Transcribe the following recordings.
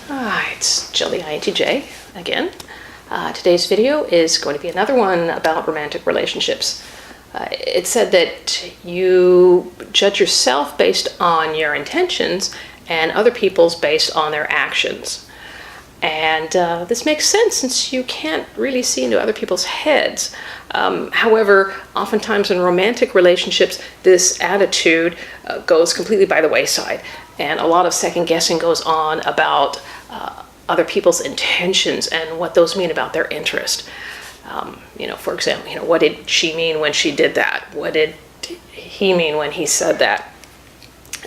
Hi, it's Jilly INTJ again. Today's video is going to be another one about romantic relationships. It said that you judge yourself based on your intentions and other people's based on their actions. And this makes sense since you can't really see into other people's heads. However, oftentimes in romantic relationships, this attitude goes completely by the wayside. And a lot of second guessing goes on about other people's intentions and what those mean about their interest. For example, what did she mean when she did that? What did he mean when he said that?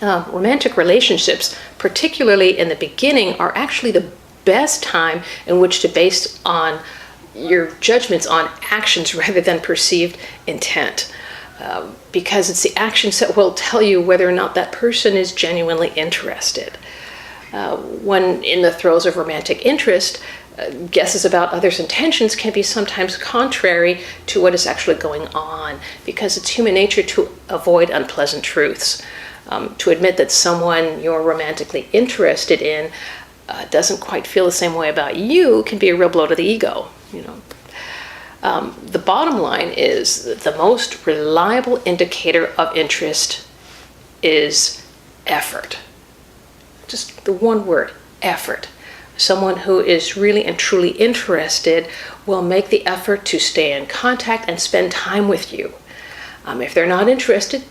Romantic relationships, particularly in the beginning, are actually the best time in which to base on your judgments on actions rather than perceived intent. Because it's the actions that will tell you whether or not that person is genuinely interested. When in the throes of romantic interest, guesses about others' intentions can be sometimes contrary to what is actually going on, because it's human nature to avoid unpleasant truths. To admit that someone you're romantically interested in doesn't quite feel the same way about you can be a real blow to the ego. The bottom line is that the most reliable indicator of interest is effort. Just the one word, effort. Someone who is really and truly interested will make the effort to stay in contact and spend time with you. If they're not interested,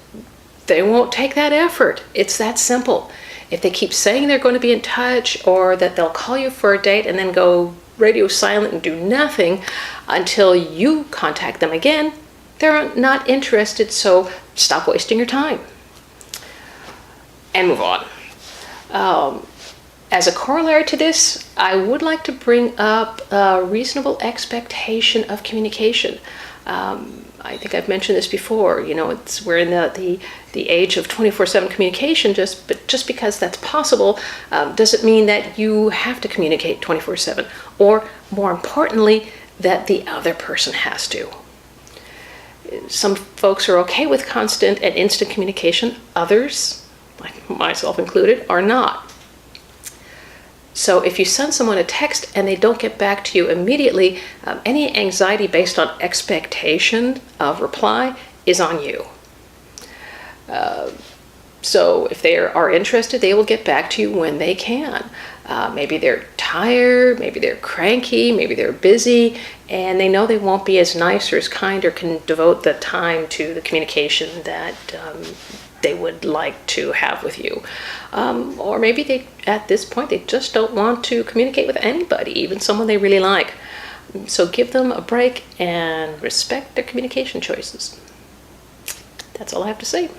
they won't take that effort. It's that simple. If they keep saying they're going to be in touch, or that they'll call you for a date and then go radio silent and do nothing until you contact them again, they're not interested, so stop wasting your time and move on. As a corollary to this, I would like to bring up a reasonable expectation of communication. I think I've mentioned this before. We're in the age of 24/7 communication. But just because that's possible doesn't mean that you have to communicate 24/7, or more importantly, that the other person has to. Some folks are okay with constant and instant communication. Others, like myself included, are not. So if you send someone a text and they don't get back to you immediately, any anxiety based on expectation of reply is on you. So if they are interested, they will get back to you when they can. Maybe they're tired, maybe they're cranky, maybe they're busy, and they know they won't be as nice or as kind or can devote the time to the communication that they would like to have with you. Or maybe at this point, they just don't want to communicate with anybody, even someone they really like. So give them a break and respect their communication choices. That's all I have to say.